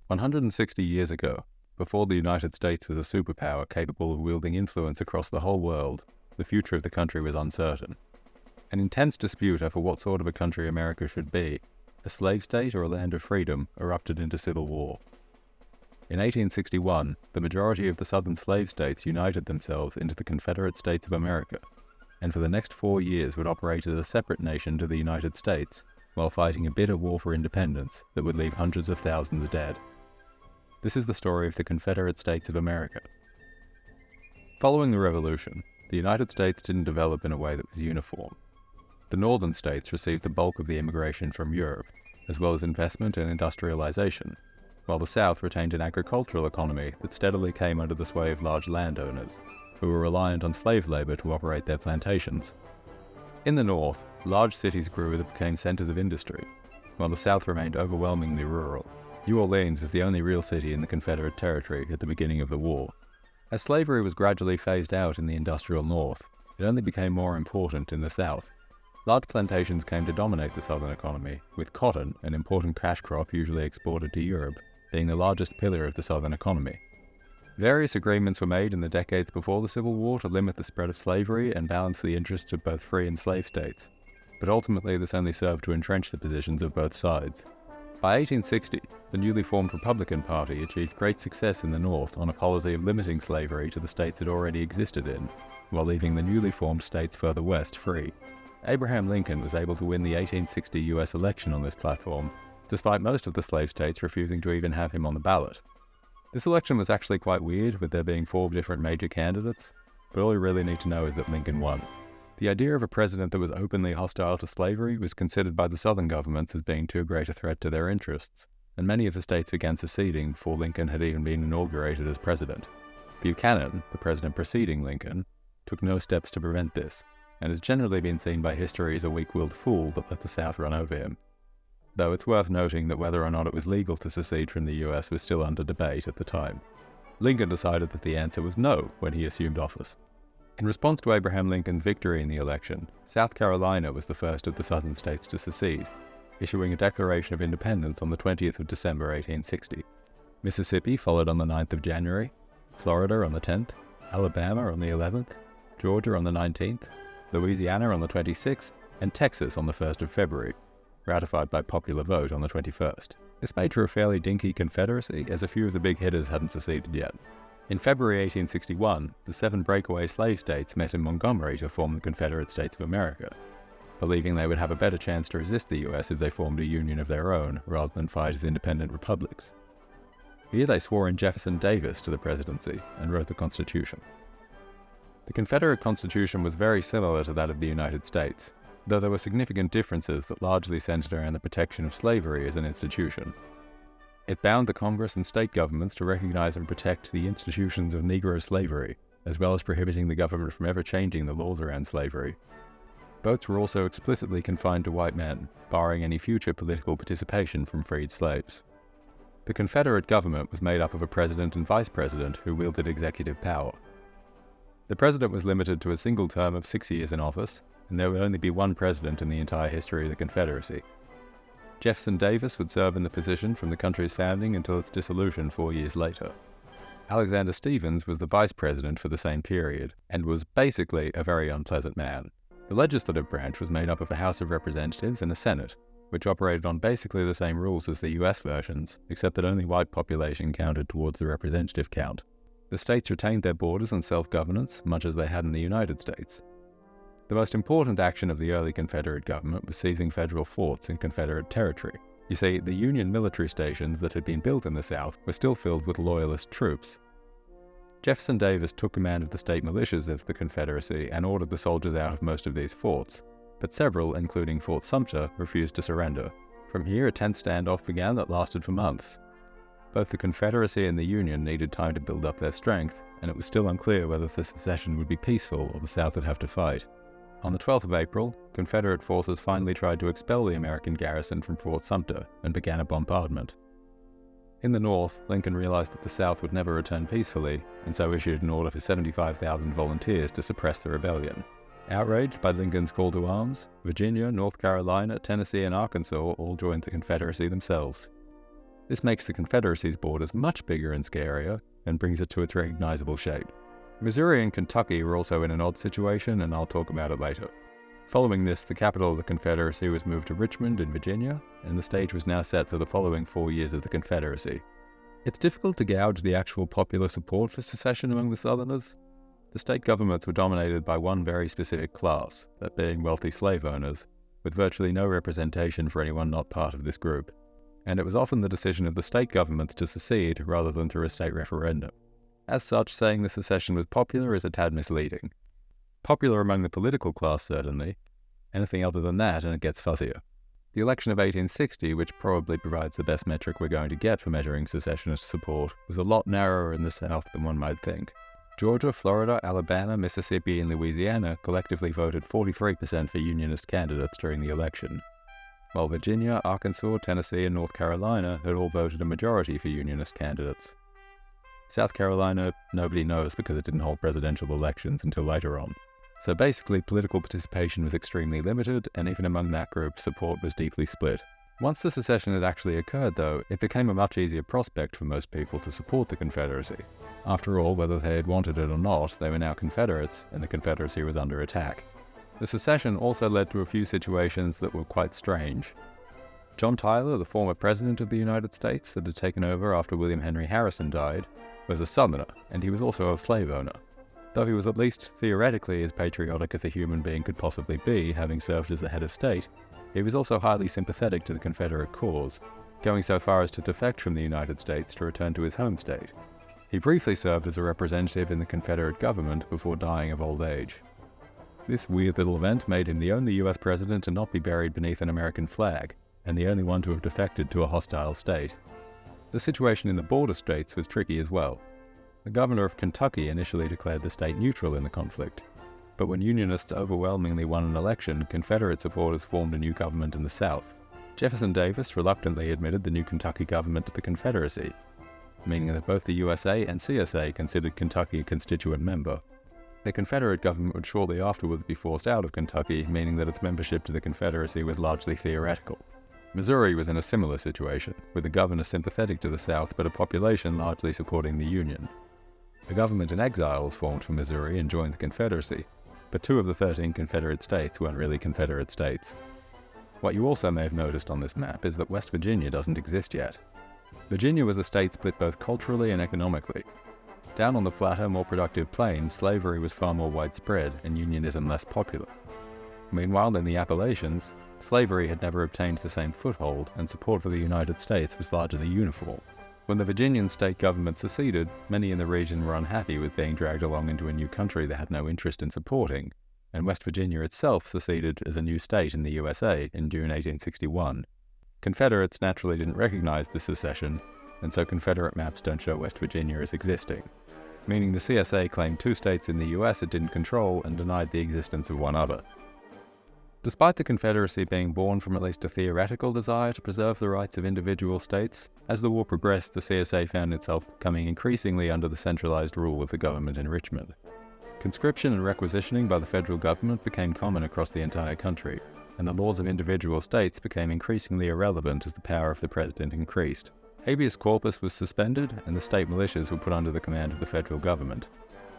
160 years ago, before the United States was a superpower capable of wielding influence across the whole world, the future of the country was uncertain. An intense dispute over what sort of a country America should be, a slave state or a land of freedom, erupted into civil war. In 1861, the majority of the southern slave states united themselves into the Confederate States of America, and for the next 4 years would operate as a separate nation to the United States, while fighting a bitter war for independence that would leave hundreds of thousands dead. This is the story of the Confederate States of America. Following the Revolution, the United States didn't develop in a way that was uniform. The northern states received the bulk of the immigration from Europe, as well as investment and industrialization, while the South retained an agricultural economy that steadily came under the sway of large landowners, who were reliant on slave labor to operate their plantations. In the North, large cities grew that became centers of industry, while the South remained overwhelmingly rural. New Orleans was the only real city in the Confederate territory at the beginning of the war. As slavery was gradually phased out in the industrial North, it only became more important in the South. Large plantations came to dominate the Southern economy, with cotton, an important cash crop usually exported to Europe, being the largest pillar of the Southern economy. Various agreements were made in the decades before the Civil War to limit the spread of slavery and balance the interests of both free and slave states, but ultimately this only served to entrench the positions of both sides. By 1860, the newly formed Republican Party achieved great success in the North on a policy of limiting slavery to the states it already existed in, while leaving the newly formed states further west free. Abraham Lincoln was able to win the 1860 U.S. election on this platform, despite most of the slave states refusing to even have him on the ballot. This election was actually quite weird, with there being 4 different major candidates, but all you really need to know is that Lincoln won. The idea of a president that was openly hostile to slavery was considered by the Southern governments as being too great a threat to their interests, and many of the states began seceding before Lincoln had even been inaugurated as president. Buchanan, the president preceding Lincoln, took no steps to prevent this, and has generally been seen by history as a weak-willed fool that let the South run over him. Though it's worth noting that whether or not it was legal to secede from the US was still under debate at the time. Lincoln decided that the answer was no when he assumed office. In response to Abraham Lincoln's victory in the election, South Carolina was the first of the southern states to secede, issuing a Declaration of Independence on the 20th of December 1860. Mississippi followed on the 9th of January, Florida on the 10th, Alabama on the 11th, Georgia on the 19th, Louisiana on the 26th, and Texas on the 1st of February, ratified by popular vote on the 21st. This made for a fairly dinky confederacy, as a few of the big hitters hadn't seceded yet. In February 1861, the 7 breakaway slave states met in Montgomery to form the Confederate States of America, believing they would have a better chance to resist the US if they formed a union of their own, rather than fight as independent republics. Here they swore in Jefferson Davis to the presidency and wrote the Constitution. The Confederate Constitution was very similar to that of the United States, though there were significant differences that largely centered around the protection of slavery as an institution. It bound the Congress and state governments to recognize and protect the institutions of Negro slavery, as well as prohibiting the government from ever changing the laws around slavery. Votes were also explicitly confined to white men, barring any future political participation from freed slaves. The Confederate government was made up of a president and vice president who wielded executive power. The president was limited to a single term of 6 years in office, and there would only be one president in the entire history of the Confederacy. Jefferson Davis would serve in the position from the country's founding until its dissolution 4 years later. Alexander Stephens was the vice president for the same period, and was basically a very unpleasant man. The legislative branch was made up of a House of Representatives and a Senate, which operated on basically the same rules as the US versions, except that only white population counted towards the representative count. The states retained their borders and self-governance, much as they had in the United States. The most important action of the early Confederate government was seizing federal forts in Confederate territory. You see, the Union military stations that had been built in the South were still filled with Loyalist troops. Jefferson Davis took command of the state militias of the Confederacy and ordered the soldiers out of most of these forts, but several, including Fort Sumter, refused to surrender. From here, a tense standoff began that lasted for months. Both the Confederacy and the Union needed time to build up their strength, and it was still unclear whether the secession would be peaceful or the South would have to fight. On the 12th of April, Confederate forces finally tried to expel the American garrison from Fort Sumter and began a bombardment. In the North, Lincoln realized that the South would never return peacefully, and so issued an order for 75,000 volunteers to suppress the rebellion. Outraged by Lincoln's call to arms, Virginia, North Carolina, Tennessee, and Arkansas all joined the Confederacy themselves. This makes the Confederacy's borders much bigger and scarier and brings it to its recognizable shape. Missouri and Kentucky were also in an odd situation, and I'll talk about it later. Following this, the capital of the Confederacy was moved to Richmond in Virginia, and the stage was now set for the following 4 years of the Confederacy. It's difficult to gauge the actual popular support for secession among the Southerners. The state governments were dominated by one very specific class, that being wealthy slave owners, with virtually no representation for anyone not part of this group. And it was often the decision of the state governments to secede rather than through a state referendum. As such, saying the secession was popular is a tad misleading. Popular among the political class, certainly. Anything other than that, and it gets fuzzier. The election of 1860, which probably provides the best metric we're going to get for measuring secessionist support, was a lot narrower in the South than one might think. Georgia, Florida, Alabama, Mississippi, and Louisiana collectively voted 43% for Unionist candidates during the election, while Virginia, Arkansas, Tennessee, and North Carolina had all voted a majority for Unionist candidates. South Carolina, nobody knows because it didn't hold presidential elections until later on. So basically, political participation was extremely limited, and even among that group, support was deeply split. Once the secession had actually occurred, though, it became a much easier prospect for most people to support the Confederacy. After all, whether they had wanted it or not, they were now Confederates, and the Confederacy was under attack. The secession also led to a few situations that were quite strange. John Tyler, the former President of the United States that had taken over after William Henry Harrison died, was a Southerner, and he was also a slave owner. Though he was at least theoretically as patriotic as a human being could possibly be, having served as the head of state, he was also highly sympathetic to the Confederate cause, going so far as to defect from the United States to return to his home state. He briefly served as a representative in the Confederate government before dying of old age. This weird little event made him the only US president to not be buried beneath an American flag, and the only one to have defected to a hostile state. The situation in the border states was tricky as well. The governor of Kentucky initially declared the state neutral in the conflict, but when Unionists overwhelmingly won an election, Confederate supporters formed a new government in the South. Jefferson Davis reluctantly admitted the new Kentucky government to the Confederacy, meaning that both the USA and CSA considered Kentucky a constituent member. The Confederate government would shortly afterwards be forced out of Kentucky, meaning that its membership to the Confederacy was largely theoretical. Missouri was in a similar situation, with the governor sympathetic to the South but a population largely supporting the Union. A government in exile was formed for Missouri and joined the Confederacy, but 2 of the 13 Confederate states weren't really Confederate states. What you also may have noticed on this map is that West Virginia doesn't exist yet. Virginia was a state split both culturally and economically. Down on the flatter, more productive plains, slavery was far more widespread and unionism less popular. Meanwhile, in the Appalachians, slavery had never obtained the same foothold, and support for the United States was largely uniform. When the Virginian state government seceded, many in the region were unhappy with being dragged along into a new country they had no interest in supporting, and West Virginia itself seceded as a new state in the USA in June 1861. Confederates naturally didn't recognize the secession, and so Confederate maps don't show West Virginia as existing, meaning the CSA claimed 2 states in the US it didn't control and denied the existence of one other. Despite the Confederacy being born from at least a theoretical desire to preserve the rights of individual states, as the war progressed, the CSA found itself coming increasingly under the centralized rule of the government in Richmond. Conscription and requisitioning by the federal government became common across the entire country, and the laws of individual states became increasingly irrelevant as the power of the president increased. Habeas corpus was suspended, and the state militias were put under the command of the federal government.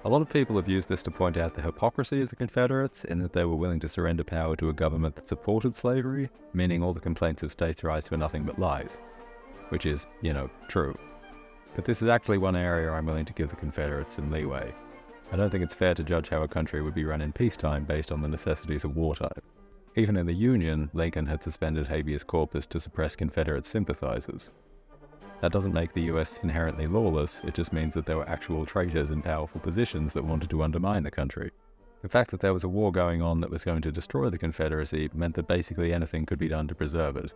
A lot of people have used this to point out the hypocrisy of the Confederates in that they were willing to surrender power to a government that supported slavery, meaning all the complaints of states' rights were nothing but lies. Which is, true. But this is actually one area I'm willing to give the Confederates some leeway. I don't think it's fair to judge how a country would be run in peacetime based on the necessities of wartime. Even in the Union, Lincoln had suspended habeas corpus to suppress Confederate sympathizers. That doesn't make the US inherently lawless, it just means that there were actual traitors in powerful positions that wanted to undermine the country. The fact that there was a war going on that was going to destroy the Confederacy meant that basically anything could be done to preserve it.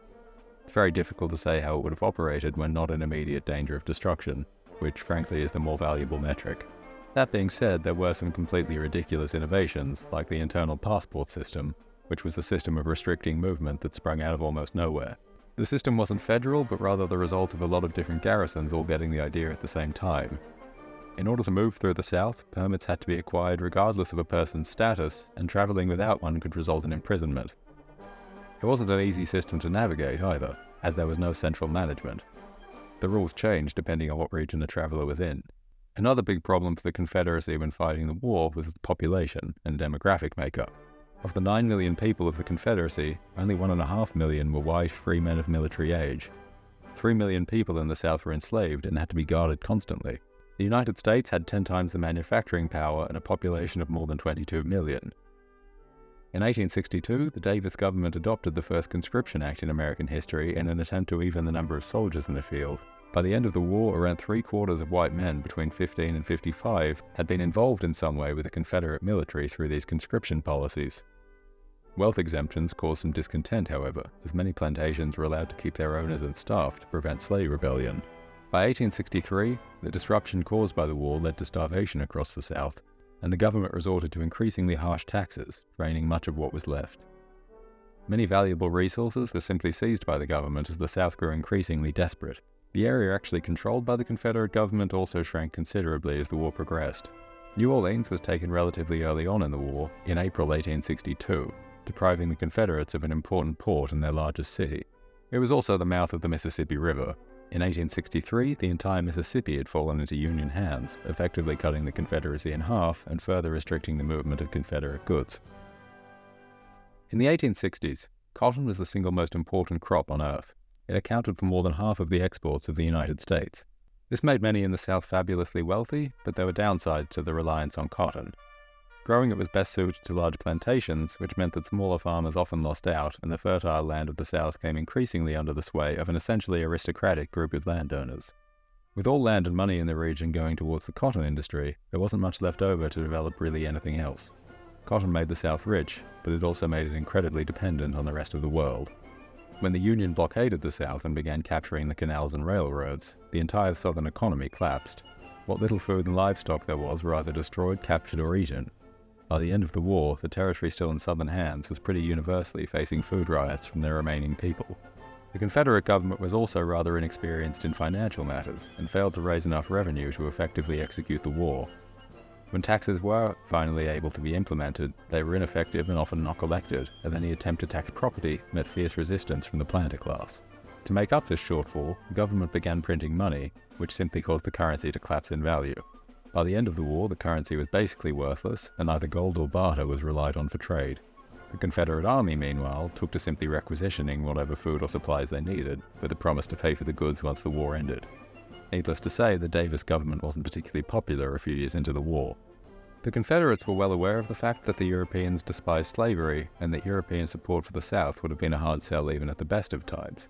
It's very difficult to say how it would have operated when not in immediate danger of destruction, which frankly is the more valuable metric. That being said, there were some completely ridiculous innovations, like the internal passport system, which was the system of restricting movement that sprung out of almost nowhere. The system wasn't federal, but rather the result of a lot of different garrisons all getting the idea at the same time. In order to move through the South, permits had to be acquired regardless of a person's status, and traveling without one could result in imprisonment. It wasn't an easy system to navigate either, as there was no central management. The rules changed depending on what region a traveller was in. Another big problem for the Confederacy when fighting the war was the population and demographic makeup. Of the 9 million people of the Confederacy, only 1.5 million were white, free men of military age. 3 million people in the South were enslaved and had to be guarded constantly. The United States had 10 times the manufacturing power and a population of more than 22 million. In 1862, the Davis government adopted the first conscription act in American history in an attempt to even the number of soldiers in the field. By the end of the war, around 3/4 of white men between 15 and 55 had been involved in some way with the Confederate military through these conscription policies. Wealth exemptions caused some discontent, however, as many plantations were allowed to keep their owners and staff to prevent slave rebellion. By 1863, the disruption caused by the war led to starvation across the South, and the government resorted to increasingly harsh taxes, draining much of what was left. Many valuable resources were simply seized by the government as the South grew increasingly desperate. The area actually controlled by the Confederate government also shrank considerably as the war progressed. New Orleans was taken relatively early on in the war, in April 1862, depriving the Confederates of an important port in their largest city. It was also the mouth of the Mississippi River. In 1863, the entire Mississippi had fallen into Union hands, effectively cutting the Confederacy in half and further restricting the movement of Confederate goods. In the 1860s, cotton was the single most important crop on Earth. It accounted for more than half of the exports of the United States. This made many in the South fabulously wealthy, but there were downsides to the reliance on cotton. Growing it was best suited to large plantations, which meant that smaller farmers often lost out, and the fertile land of the South came increasingly under the sway of an essentially aristocratic group of landowners. With all land and money in the region going towards the cotton industry, there wasn't much left over to develop really anything else. Cotton made the South rich, but it also made it incredibly dependent on the rest of the world. When the Union blockaded the South and began capturing the canals and railroads, the entire Southern economy collapsed. What little food and livestock there was were either destroyed, captured, or eaten. By the end of the war, the territory still in Southern hands was pretty universally facing food riots from their remaining people. The Confederate government was also rather inexperienced in financial matters and failed to raise enough revenue to effectively execute the war. When taxes were finally able to be implemented, they were ineffective and often not collected, as any attempt to tax property met fierce resistance from the planter class. To make up this shortfall, the government began printing money, which simply caused the currency to collapse in value. By the end of the war, the currency was basically worthless, and either gold or barter was relied on for trade. The Confederate Army, meanwhile, took to simply requisitioning whatever food or supplies they needed, with the promise to pay for the goods once the war ended. Needless to say, the Davis government wasn't particularly popular a few years into the war. The Confederates were well aware of the fact that the Europeans despised slavery, and that European support for the South would have been a hard sell even at the best of times.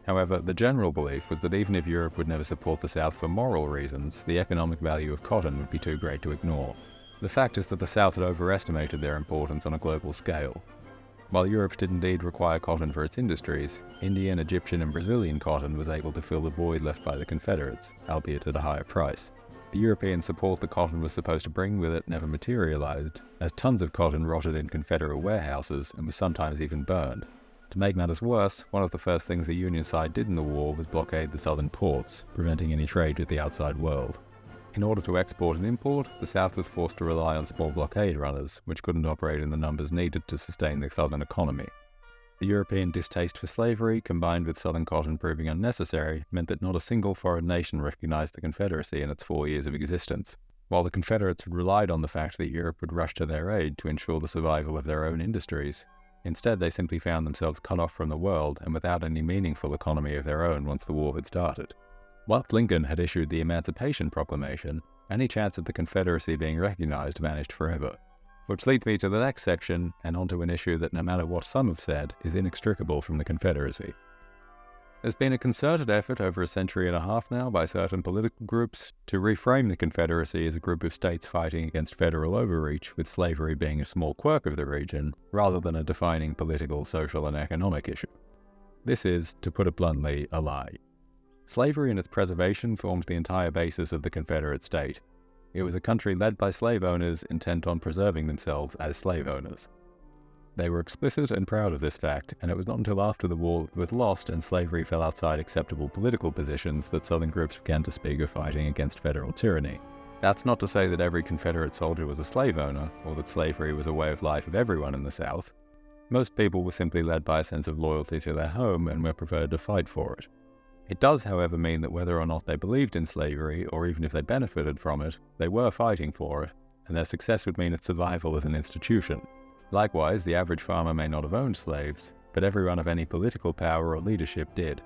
However, the general belief was that even if Europe would never support the South for moral reasons, the economic value of cotton would be too great to ignore. The fact is that the South had overestimated their importance on a global scale. While Europe did indeed require cotton for its industries, Indian, Egyptian, and Brazilian cotton was able to fill the void left by the Confederates, albeit at a higher price. The European support the cotton was supposed to bring with it never materialized, as tons of cotton rotted in Confederate warehouses and was sometimes even burned. To make matters worse, one of the first things the Union side did in the war was blockade the southern ports, preventing any trade with the outside world. In order to export and import, the South was forced to rely on small blockade runners, which couldn't operate in the numbers needed to sustain the southern economy. The European distaste for slavery, combined with southern cotton proving unnecessary, meant that not a single foreign nation recognized the Confederacy in its 4 years of existence. While the Confederates had relied on the fact that Europe would rush to their aid to ensure the survival of their own industries, instead they simply found themselves cut off from the world and without any meaningful economy of their own once the war had started. Whilst Lincoln had issued the Emancipation Proclamation, any chance of the Confederacy being recognized vanished forever. Which leads me to the next section, and onto an issue that no matter what some have said, is inextricable from the Confederacy. There's been a concerted effort over a century and a half now by certain political groups to reframe the Confederacy as a group of states fighting against federal overreach, with slavery being a small quirk of the region, rather than a defining political, social, and economic issue. This is, to put it bluntly, a lie. Slavery and its preservation formed the entire basis of the Confederate state. It was a country led by slave owners intent on preserving themselves as slave owners. They were explicit and proud of this fact, and it was not until after the war was lost and slavery fell outside acceptable political positions that Southern groups began to speak of fighting against federal tyranny. That's not to say that every Confederate soldier was a slave owner, or that slavery was a way of life of everyone in the South. Most people were simply led by a sense of loyalty to their home and were prepared to fight for it. It does, however, mean that whether or not they believed in slavery, or even if they benefited from it, they were fighting for it, and their success would mean its survival as an institution. Likewise, the average farmer may not have owned slaves, but everyone of any political power or leadership did.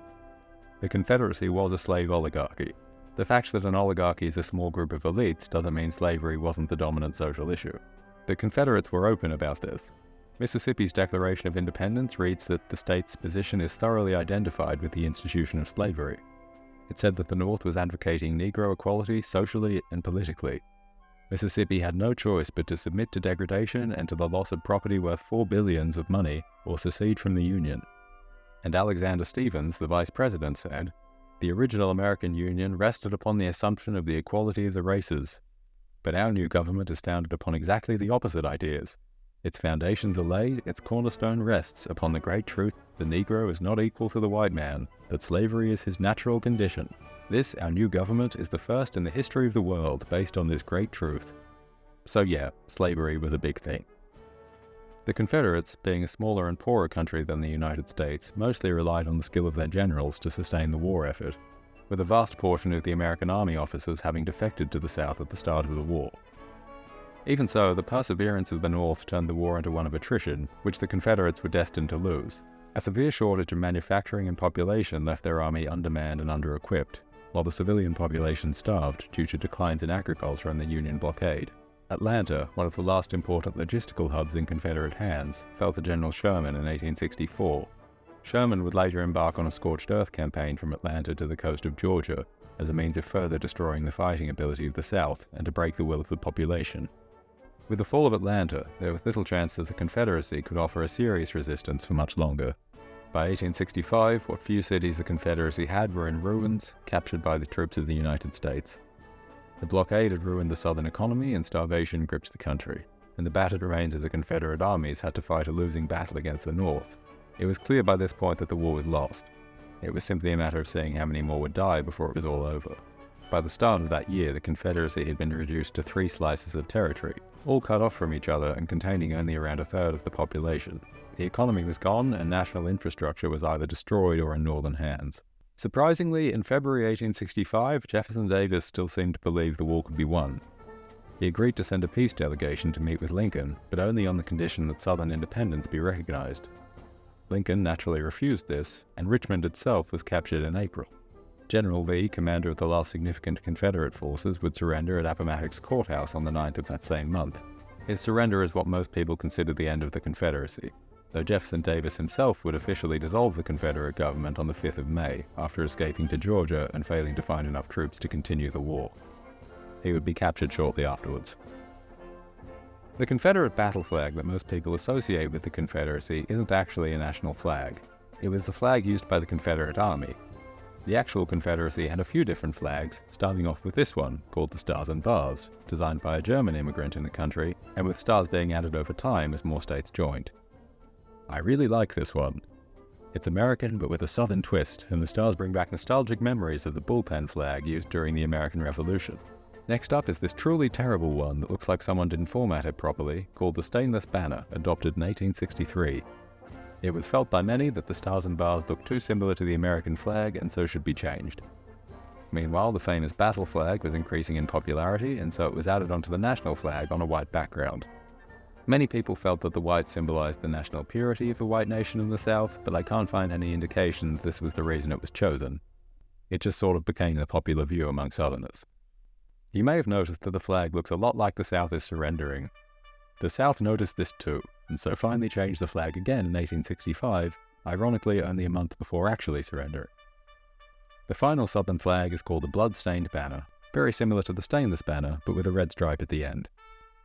The Confederacy was a slave oligarchy. The fact that an oligarchy is a small group of elites doesn't mean slavery wasn't the dominant social issue. The Confederates were open about this. Mississippi's Declaration of Independence reads that the state's position is thoroughly identified with the institution of slavery. It said that the North was advocating Negro equality socially and politically. Mississippi had no choice but to submit to degradation and to the loss of property worth $4 billion of money, or secede from the Union. And Alexander Stephens, the vice president, said, "The original American Union rested upon the assumption of the equality of the races. But our new government is founded upon exactly the opposite ideas. Its foundations are laid, its cornerstone rests upon the great truth the Negro is not equal to the white man, that slavery is his natural condition. This, our new government, is the first in the history of the world based on this great truth." So yeah, slavery was a big thing. The Confederates, being a smaller and poorer country than the United States, mostly relied on the skill of their generals to sustain the war effort, with a vast portion of the American Army officers having defected to the South at the start of the war. Even so, the perseverance of the North turned the war into one of attrition, which the Confederates were destined to lose. A severe shortage of manufacturing and population left their army undermanned and under-equipped, while the civilian population starved due to declines in agriculture and the Union blockade. Atlanta, one of the last important logistical hubs in Confederate hands, fell to General Sherman in 1864. Sherman would later embark on a scorched earth campaign from Atlanta to the coast of Georgia, as a means of further destroying the fighting ability of the South and to break the will of the population. With the fall of Atlanta, there was little chance that the Confederacy could offer a serious resistance for much longer. By 1865, what few cities the Confederacy had were in ruins, captured by the troops of the United States. The blockade had ruined the Southern economy and starvation gripped the country, and the battered remains of the Confederate armies had to fight a losing battle against the North. It was clear by this point that the war was lost. It was simply a matter of seeing how many more would die before it was all over. By the start of that year, the Confederacy had been reduced to 3 slices of territory, all cut off from each other and containing only around a third of the population. The economy was gone, and national infrastructure was either destroyed or in Northern hands. Surprisingly, in February 1865, Jefferson Davis still seemed to believe the war could be won. He agreed to send a peace delegation to meet with Lincoln, but only on the condition that Southern independence be recognized. Lincoln naturally refused this, and Richmond itself was captured in April. General Lee, commander of the last significant Confederate forces, would surrender at Appomattox Courthouse on the 9th of that same month. His surrender is what most people consider the end of the Confederacy, though Jefferson Davis himself would officially dissolve the Confederate government on the 5th of May, after escaping to Georgia and failing to find enough troops to continue the war. He would be captured shortly afterwards. The Confederate battle flag that most people associate with the Confederacy isn't actually a national flag. It was the flag used by the Confederate Army. The actual Confederacy had a few different flags, starting off with this one, called the Stars and Bars, designed by a German immigrant in the country, and with stars being added over time as more states joined. I really like this one. It's American but with a Southern twist, and the stars bring back nostalgic memories of the bullpen flag used during the American Revolution. Next up is this truly terrible one that looks like someone didn't format it properly, called the Stainless Banner, adopted in 1863. It was felt by many that the stars and bars looked too similar to the American flag and so should be changed. Meanwhile, the famous battle flag was increasing in popularity, and so it was added onto the national flag on a white background. Many people felt that the white symbolized the national purity of the white nation in the South, but I can't find any indication that this was the reason it was chosen. It just sort of became the popular view among Southerners. You may have noticed that the flag looks a lot like the South is surrendering. The South noticed this too, and so finally changed the flag again in 1865, ironically only a month before actually surrendering. The final Southern flag is called the Blood-Stained Banner, very similar to the Stainless Banner, but with a red stripe at the end.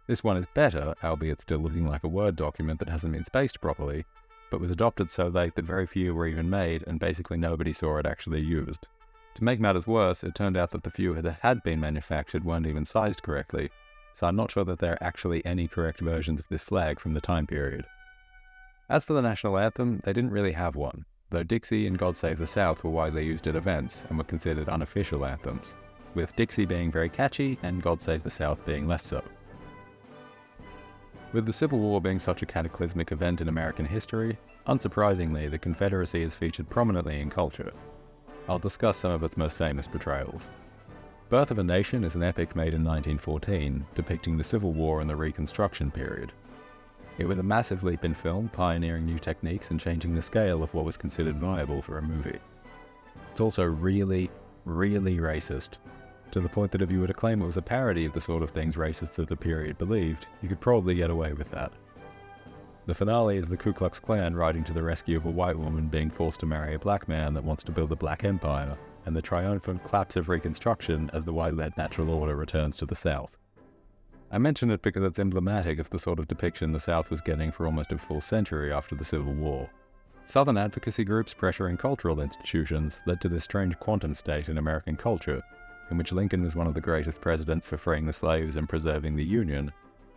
This one is better, albeit still looking like a Word document that hasn't been spaced properly, but was adopted so late that very few were even made, and basically nobody saw it actually used. To make matters worse, it turned out that the few that had been manufactured weren't even sized correctly, so I'm not sure that there are actually any correct versions of this flag from the time period. As for the national anthem, they didn't really have one, though Dixie and God Save the South were widely used at events and were considered unofficial anthems, with Dixie being very catchy and God Save the South being less so. With the Civil War being such a cataclysmic event in American history, unsurprisingly, the Confederacy is featured prominently in culture. I'll discuss some of its most famous portrayals. Birth of a Nation is an epic made in 1914, depicting the Civil War and the Reconstruction period. It was a massive leap in film, pioneering new techniques and changing the scale of what was considered viable for a movie. It's also really, really racist, to the point that if you were to claim it was a parody of the sort of things racists of the period believed, you could probably get away with that. The finale is the Ku Klux Klan riding to the rescue of a white woman being forced to marry a black man that wants to build a black empire, and the triumphant collapse of Reconstruction as the white-led natural order returns to the South. I mention it because it's emblematic of the sort of depiction the South was getting for almost a full century after the Civil War. Southern advocacy groups pressuring cultural institutions led to this strange quantum state in American culture, in which Lincoln was one of the greatest presidents for freeing the slaves and preserving the Union,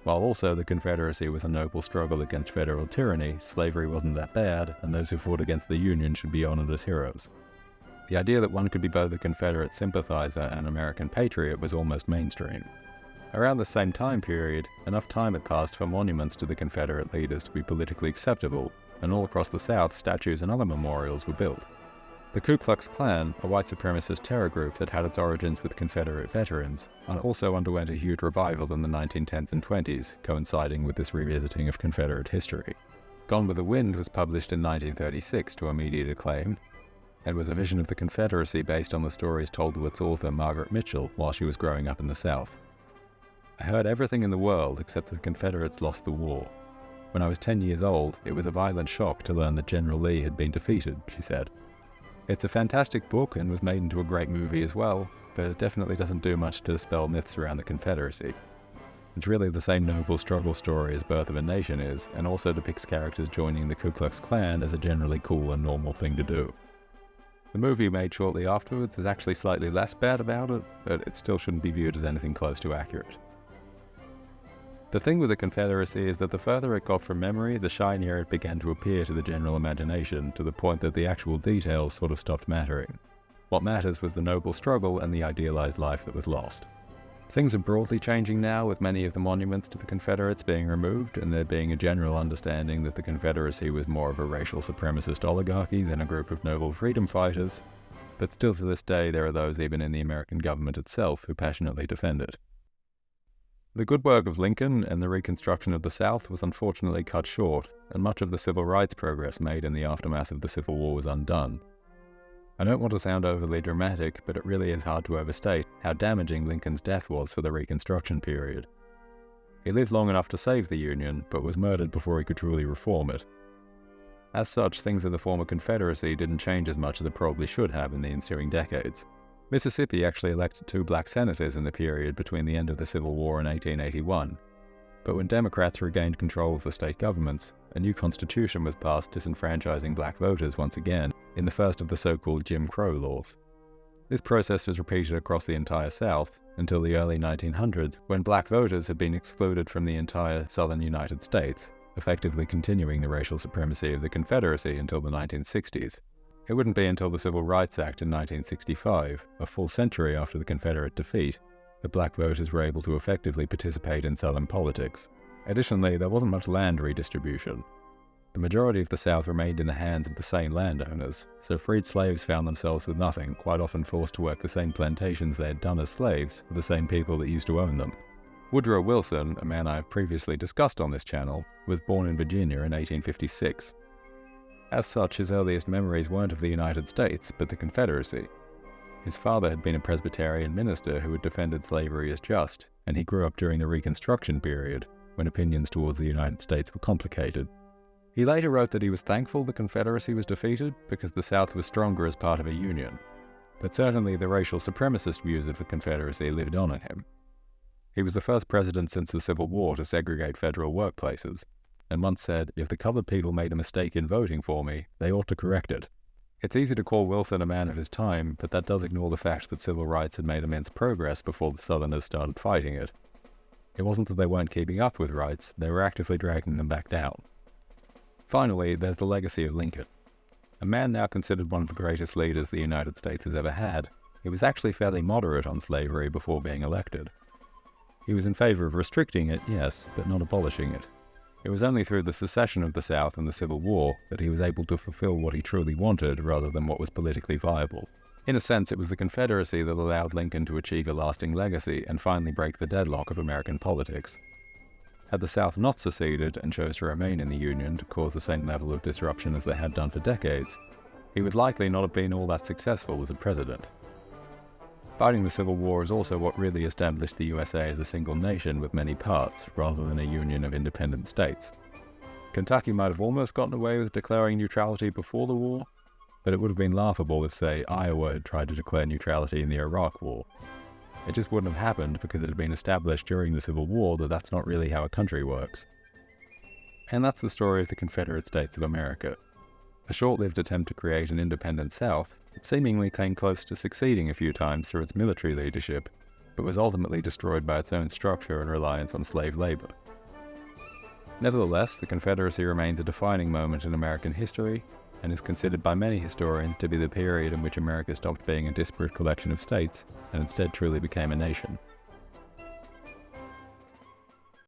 while also the Confederacy was a noble struggle against federal tyranny, slavery wasn't that bad, and those who fought against the Union should be honored as heroes. The idea that one could be both a Confederate sympathizer and American patriot was almost mainstream. Around the same time period, enough time had passed for monuments to the Confederate leaders to be politically acceptable, and all across the South, statues and other memorials were built. The Ku Klux Klan, a white supremacist terror group that had its origins with Confederate veterans, also underwent a huge revival in the 1910s and 20s, coinciding with this revisiting of Confederate history. Gone with the Wind was published in 1936 to immediate acclaim, and was a vision of the Confederacy based on the stories told to its author Margaret Mitchell while she was growing up in the South. I heard everything in the world except that the Confederates lost the war. When I was 10 years old, it was a violent shock to learn that General Lee had been defeated, she said. It's a fantastic book and was made into a great movie as well, but it definitely doesn't do much to dispel myths around the Confederacy. It's really the same noble struggle story as Birth of a Nation is, and also depicts characters joining the Ku Klux Klan as a generally cool and normal thing to do. The movie made shortly afterwards is actually slightly less bad about it, but it still shouldn't be viewed as anything close to accurate. The thing with the Confederacy is that the further it got from memory, the shinier it began to appear to the general imagination, to the point that the actual details sort of stopped mattering. What matters was the noble struggle and the idealized life that was lost. Things are broadly changing now, with many of the monuments to the Confederates being removed, and there being a general understanding that the Confederacy was more of a racial supremacist oligarchy than a group of noble freedom fighters, but still to this day there are those even in the American government itself who passionately defend it. The good work of Lincoln and the Reconstruction of the South was unfortunately cut short, and much of the civil rights progress made in the aftermath of the Civil War was undone. I don't want to sound overly dramatic, but it really is hard to overstate how damaging Lincoln's death was for the Reconstruction period. He lived long enough to save the Union, but was murdered before he could truly reform it. As such, things in the former Confederacy didn't change as much as they probably should have in the ensuing decades. Mississippi actually elected 2 black senators in the period between the end of the Civil War and 1881. But when Democrats regained control of the state governments, a new constitution was passed disenfranchising black voters once again in the first of the so-called Jim Crow laws. This process was repeated across the entire South until the early 1900s, when black voters had been excluded from the entire southern United States, effectively continuing the racial supremacy of the Confederacy until the 1960s. It wouldn't be until the Civil Rights Act in 1965, a full century after the Confederate defeat, that black voters were able to effectively participate in Southern politics. Additionally, there wasn't much land redistribution. The majority of the South remained in the hands of the same landowners, so freed slaves found themselves with nothing, quite often forced to work the same plantations they had done as slaves for the same people that used to own them. Woodrow Wilson, a man I have previously discussed on this channel, was born in Virginia in 1856. As such, his earliest memories weren't of the United States, but the Confederacy. His father had been a Presbyterian minister who had defended slavery as just, and he grew up during the Reconstruction period, when opinions towards the United States were complicated. He later wrote that he was thankful the Confederacy was defeated because the South was stronger as part of a union, but certainly the racial supremacist views of the Confederacy lived on in him. He was the first president since the Civil War to segregate federal workplaces, and once said, "If the colored people made a mistake in voting for me, they ought to correct it." It's easy to call Wilson a man of his time, but that does ignore the fact that civil rights had made immense progress before the Southerners started fighting it. It wasn't that they weren't keeping up with rights, they were actively dragging them back down. Finally, there's the legacy of Lincoln. A man now considered one of the greatest leaders the United States has ever had, he was actually fairly moderate on slavery before being elected. He was in favor of restricting it, yes, but not abolishing it. It was only through the secession of the South and the Civil War that he was able to fulfill what he truly wanted rather than what was politically viable. In a sense, it was the Confederacy that allowed Lincoln to achieve a lasting legacy and finally break the deadlock of American politics. Had the South not seceded and chose to remain in the Union to cause the same level of disruption as they had done for decades, he would likely not have been all that successful as a president. Fighting the Civil War is also what really established the USA as a single nation with many parts, rather than a union of independent states. Kentucky might have almost gotten away with declaring neutrality before the war, but it would have been laughable if, say, Iowa had tried to declare neutrality in the Iraq War. It just wouldn't have happened because it had been established during the Civil War that that's not really how a country works. And that's the story of the Confederate States of America. A short-lived attempt to create an independent South, it seemingly came close to succeeding a few times through its military leadership, but was ultimately destroyed by its own structure and reliance on slave labor. Nevertheless, the Confederacy remains a defining moment in American history, and is considered by many historians to be the period in which America stopped being a disparate collection of states and instead truly became a nation.